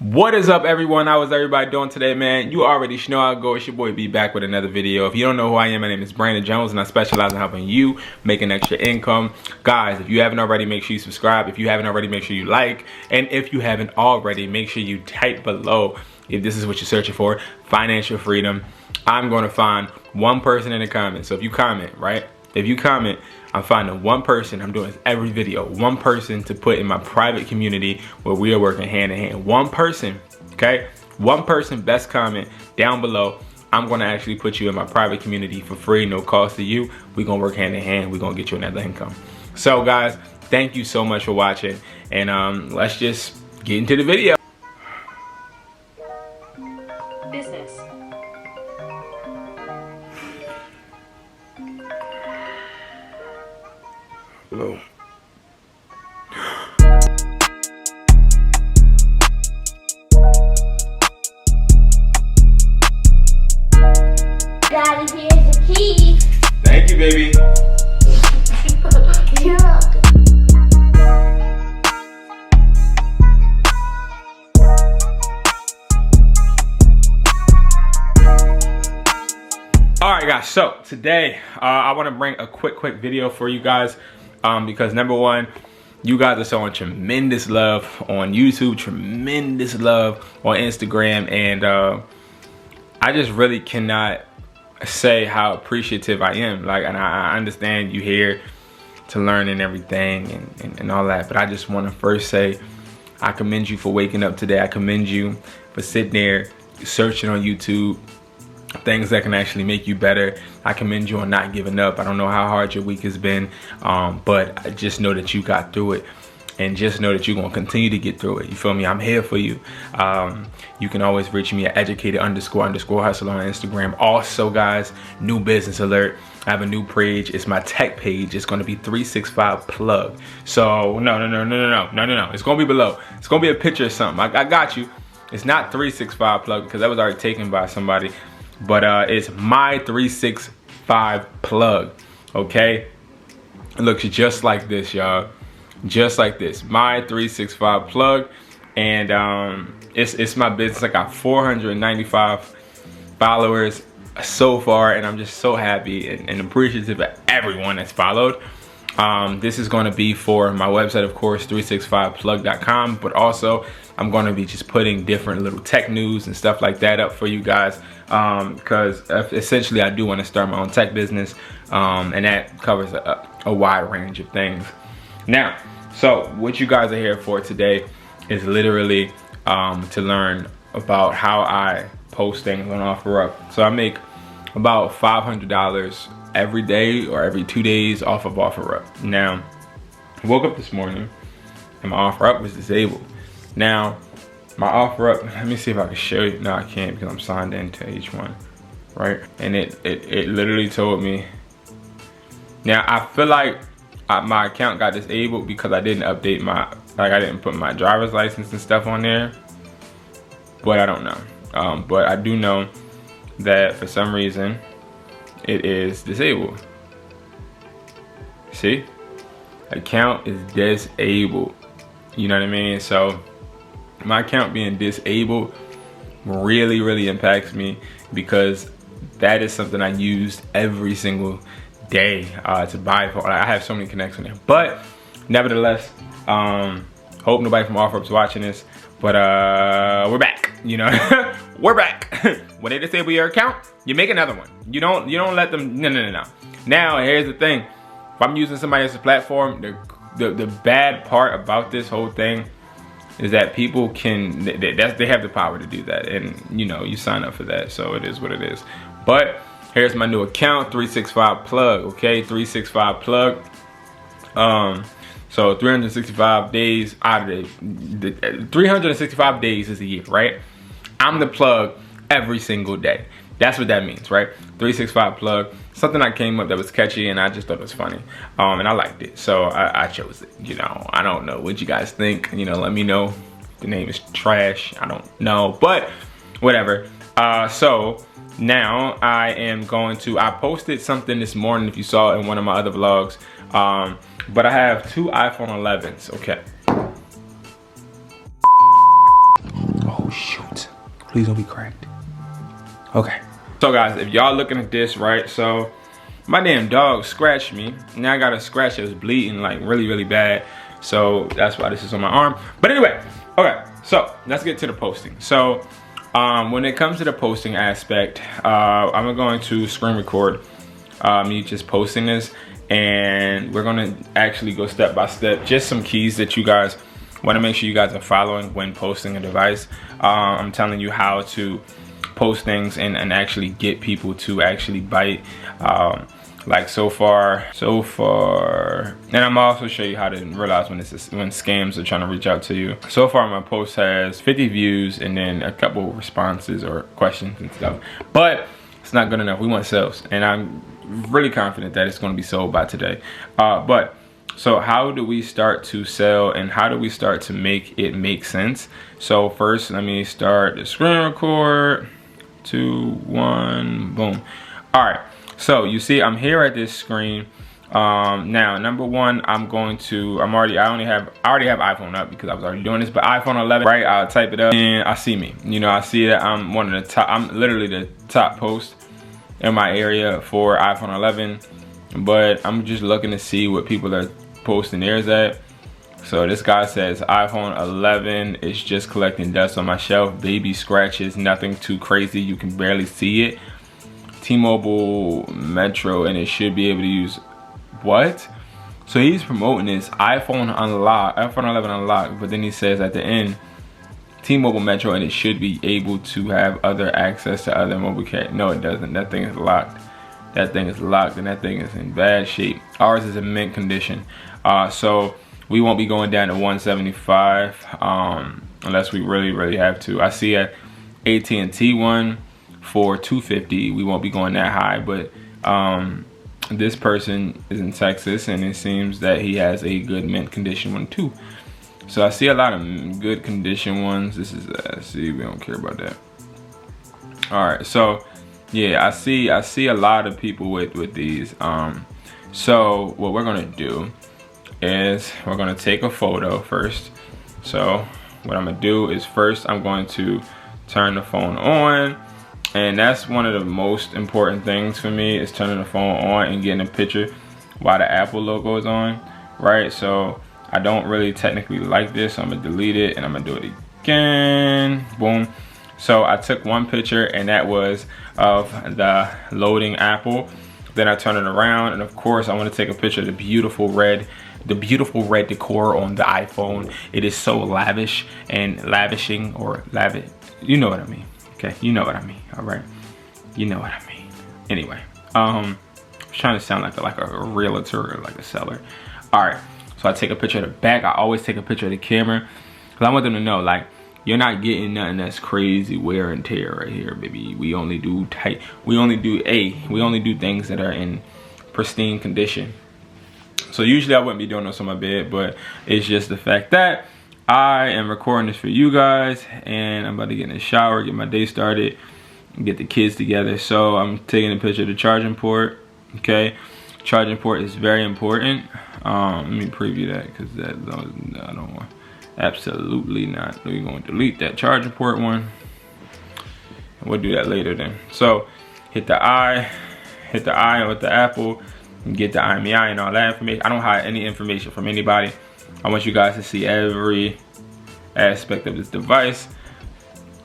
What is up, everyone? How is everybody doing today, man? You already know how it goes. It's your boy B back with another video. If you don't know who I am, my name is Brandon Jones and I specialize in helping you make an extra income. Guys, if you haven't already, make sure you subscribe. If you haven't already, make sure you like. And if you haven't already, make sure you type below if this is what you're searching for, financial freedom. I'm going to find one person in the comments. So if you comment, right? If you comment, I'm finding one person. I'm doing this every video. One person to put in my private community where we are working hand in hand. One person, okay? One person, best comment down below. I'm gonna actually put you in my private community for free, no cost to you. We're gonna work hand in hand. We're gonna get you another income. So guys, thank you so much for watching. And let's just get into the video. Business. Hello. Daddy, here's the key. Thank you, baby. You're welcome. All right, guys. So today, I want to bring a quick video for you guys. Because number one, you guys are showing tremendous love on YouTube, tremendous love on Instagram, and I just really cannot say how appreciative I am. Like, and I understand you here to learn and everything and all that, but I just want to first say I commend you for waking up today. I commend you for sitting there searching on YouTube things that can actually make you better. I commend you on not giving up. I don't know how hard your week has been, but I just know that you got through it, and just know that you're gonna continue to get through it. You feel me? I'm here for you. You can always reach me at Educated__Hustler on Instagram. Also, guys, new business alert. I have a new page. It's my tech page. It's gonna be 365 plug. So no. It's gonna be below. It's gonna be a picture of something. I got you. It's not 365 plug because that was already taken by somebody. But it's my 365 plug, okay? It looks just like this, y'all. Just like this, my 365 plug. And it's my business. I got 495 followers so far, and I'm just so happy and appreciative of everyone that's followed. This is going to be for my website, of course, 365plug.com, but also I'm going to be just putting different little tech news and stuff like that up for you guys, because essentially I do want to start my own tech business, and that covers a wide range of things. Now, so what you guys are here for today is literally to learn about how I post things on OfferUp. So I make about $500 every day or every 2 days off of OfferUp. Now, I woke up this morning and my OfferUp was disabled. Now, my OfferUp, let me see if I can show you. No, I can't because I'm signed into each one, right? And it literally told me. Now, I feel like my account got disabled because I didn't update I didn't put my driver's license and stuff on there. But I don't know. But I do know that for some reason, it is disabled. See? Account is disabled. You know what I mean? So my account being disabled really impacts me, because that is something I used every single day to buy for. I have so many connects on there. But nevertheless, hope nobody from OfferUp's watching this. But we're back, you know. We're back. When they disable your account, you make another one. You don't let them. No. Now here's the thing. If I'm using somebody else's platform, the bad part about this whole thing is that people can, they have the power to do that, and you know, you sign up for that, so it is what it is. But here's my new account, 365 plug, okay? 365 plug. So 365 days out of the 365 days is a year, right? I'm the plug every single day. That's what that means, right? 365 plug. Something I came up that was catchy, and I just thought it was funny, and I liked it, so I chose it. You know, I don't know what you guys think. You know, let me know. The name is trash. I don't know, but whatever. So now I am going to. I posted something this morning, if you saw it in one of my other vlogs. But I have two iPhone 11s. Okay. Please don't be cracked. Okay. So guys, if y'all looking at this, right? So my damn dog scratched me. Now I got a scratch that was bleeding like really, really bad. So that's why this is on my arm. But anyway, okay. So let's get to the posting. So when it comes to the posting aspect, I'm going to screen record me just posting this, and we're gonna actually go step by step. Just some keys that you guys want to make sure you guys are following when posting a device. I'm telling you how to post things and actually get people to actually bite. Like so far, and I'm also show you how to realize when scams are trying to reach out to you. So far my post has 50 views and then a couple responses or questions and stuff, but it's not good enough. We want sales, and I'm really confident that it's going to be sold by today. But so how do we start to sell, and how do we start to make it make sense? So first, let me start the screen record. 2, 1, boom. All right. So you see, I'm here at this screen. Now, number one, I already have iPhone up because I was already doing this, but iPhone 11, right? I'll type it up and I see me. You know, I see that I'm one of the top. I'm literally the top post in my area for iPhone 11, but I'm just looking to see what people are posting theirs at. So this guy says iPhone 11 is just collecting dust on my shelf. Baby scratches, nothing too crazy. You can barely see it. T-Mobile Metro, and it should be able to use what? So he's promoting this iPhone 11 unlocked, but then he says at the end, T-Mobile Metro, and it should be able to have other access to other mobile carriers. No, it doesn't. That thing is locked. That thing is locked, and that thing is in bad shape. Ours is in mint condition. So we won't be going down to 175 unless we really have to. I see at AT&T one for 250. We won't be going that high, but this person is in Texas, and it seems that he has a good mint condition one too. So I see a lot of good condition ones. This is see, we don't care about that. All right, so yeah, I see a lot of people with these. So what we're gonna do is we're gonna take a photo first. So what I'm gonna do is first I'm going to turn the phone on, and that's one of the most important things for me, is turning the phone on and getting a picture while the Apple logo is on, right? So I don't really technically like this, so I'm gonna delete it and I'm gonna do it again. Boom. So I took one picture, and that was of the loading Apple. Then I turn it around, and of course I want to take a picture of the beautiful red decor on the iPhone. It is so lavish and lavishing, or lavish. You know what I mean. Okay, you know what I mean. All right, you know what I mean. Anyway, I'm trying to sound like a realtor or like a seller. All right, so I take a picture of the back. I always take a picture of the camera because I want them to know, like, you're not getting nothing that's crazy wear and tear right here, baby. We only do things that are in pristine condition. So usually I wouldn't be doing this on my bed, but it's just the fact that I am recording this for you guys, and I'm about to get in the shower, get my day started, and get the kids together. So I'm taking a picture of the charging port. Okay, charging port is very important. Let me preview that because I don't want. Absolutely not. We're going to delete that charging port one, and we'll do that later then. So hit the eye with the Apple, and get the IMEI and all that information. I don't hide any information from anybody. I want you guys to see every aspect of this device,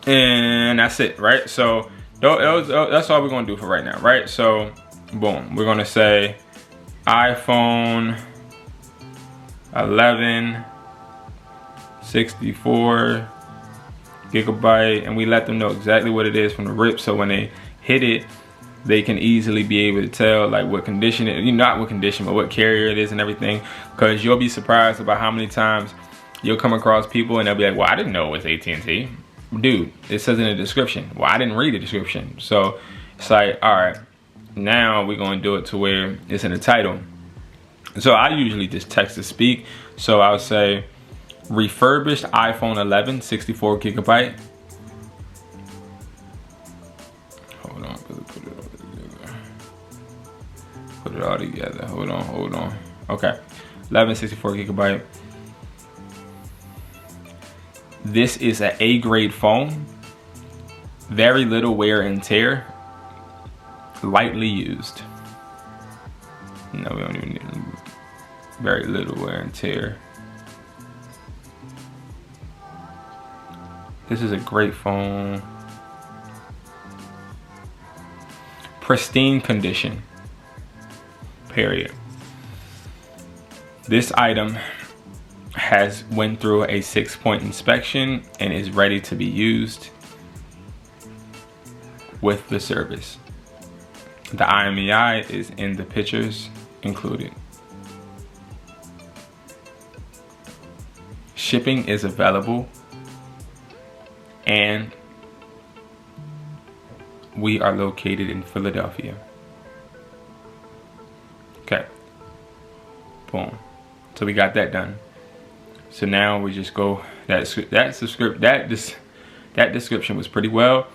and that's it, right? So that's all we're gonna do for right now, right? So boom, we're gonna say iPhone 11 64 gigabyte, and we let them know exactly what it is from the rip, so when they hit it, they can easily be able to tell like what condition it, not what condition, but what carrier it is and everything. Because you'll be surprised about how many times you'll come across people and they'll be like, well, I didn't know it was AT&T. Dude, it says in the description. Well, I didn't read the description. So it's like, all right, now we're gonna do it to where it's in the title. So I usually just text to speak. So I would say refurbished iPhone 11 64 gigabyte. Hold on, put it all together. Hold on. Okay, 11 64 gigabyte. This is an A-grade phone. Very little wear and tear. Lightly used. No, we don't even need very little wear and tear. This is a great phone. Pristine condition. Period. This item has went through a 6-point inspection and is ready to be used with the service. The IMEI is in the pictures included. Shipping is available, and we are located in Philadelphia. Okay, boom. So we got that done. So now we just go, that description was pretty well.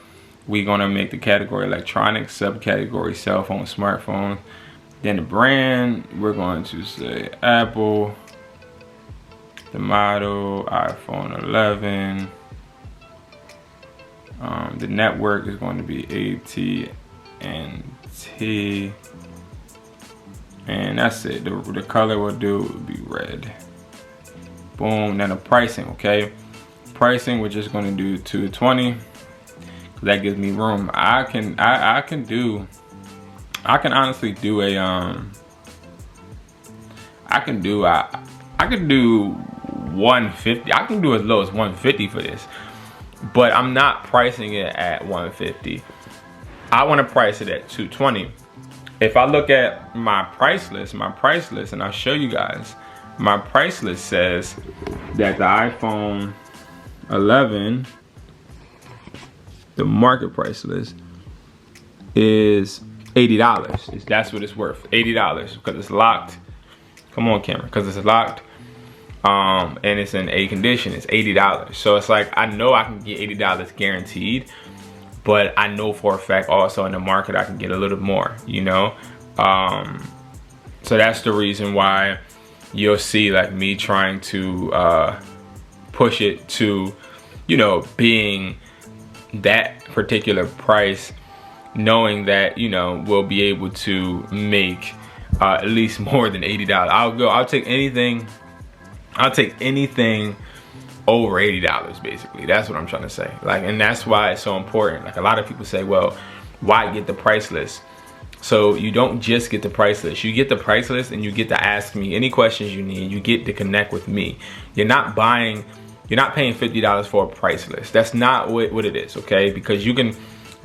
We're gonna make the category electronics, subcategory cell phone, smartphone. Then the brand, we're going to say Apple. The model, iPhone 11. The network is going to be AT&T. And that's it. The color will be red. Boom. Then the pricing, okay? Pricing, we're just going to do $220. That gives me room. I can honestly do a I can do 150. I can do as low as 150 for this, but I'm not pricing it at 150. I want to price it at 220. If I look at my price list, and I'll show you guys, my price list says that the iPhone 11, the market price list, is $80. That's what it's worth, $80, because it's locked. Come on, camera, because it's locked. And it's in A condition. It's $80. So it's like, I know I can get $80 guaranteed, but I know for a fact also in the market I can get a little more, you know. So that's the reason why you'll see like me trying to push it to, you know, being that particular price, knowing that, you know, we'll be able to make at least more than $80. I'll take anything over $80, basically. That's what I'm trying to say. Like, and that's why it's so important. Like, a lot of people say, well, why get the price list? So you don't just get the price list. You get the price list and you get to ask me any questions you need. You get to connect with me. You're not paying $50 for a price list. That's not what it is, okay? Because you can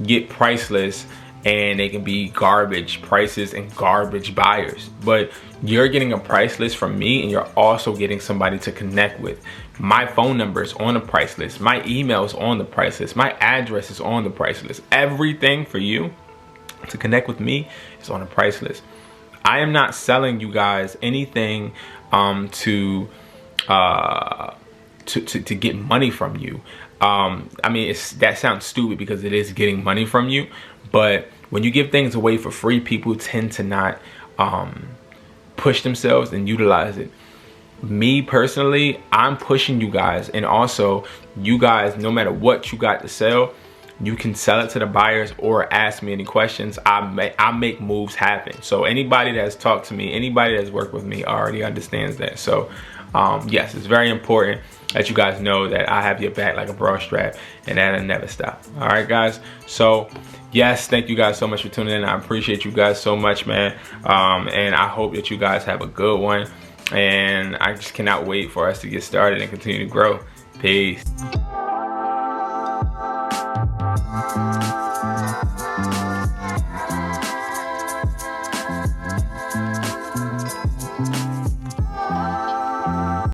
get price lists and they can be garbage prices and garbage buyers. But you're getting a price list from me, and you're also getting somebody to connect with. My phone number is on the price list. My email is on the price list. My address is on the price list. Everything for you to connect with me is on the price list. I am not selling you guys anything to get money from you. I mean, that sounds stupid because it is getting money from you, but when you give things away for free, people tend to not push themselves and utilize it. Me personally, I'm pushing you guys, and also you guys, no matter what you got to sell, you can sell it to the buyers or ask me any questions. I make moves happen. So anybody that's talked to me, anybody that's worked with me already understands that. So yes, it's very important that you guys know that I have your back like a bra strap, and that'll never stop. All right, guys. So yes, thank you guys so much for tuning in. I appreciate you guys so much, man. And I hope that you guys have a good one. And I just cannot wait for us to get started and continue to grow. Peace.